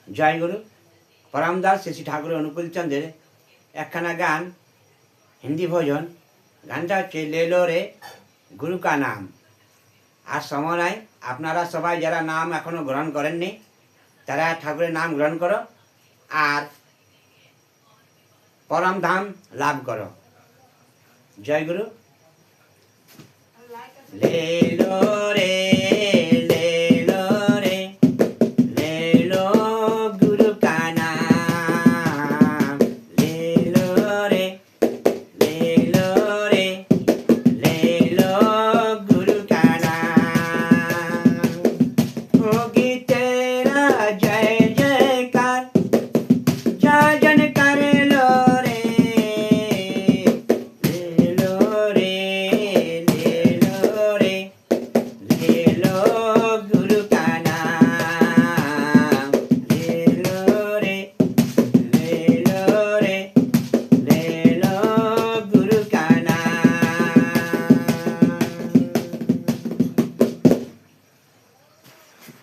জয় গুরু। পরমদাস শ্রী ঠাকুর অনুকূল চন্দ্রের একখানা গান, হিন্দি ভজন। গানটা হচ্ছে লে লো রে গুরু কা নাম। আর সময় নাই, আপনারা সবাই যারা নাম এখনো গ্রহণ করেননি তারা ঠাকুরের নাম গ্রহণ করো আর পরম ধাম লাভ করো। জয় গুরু। লে লো রে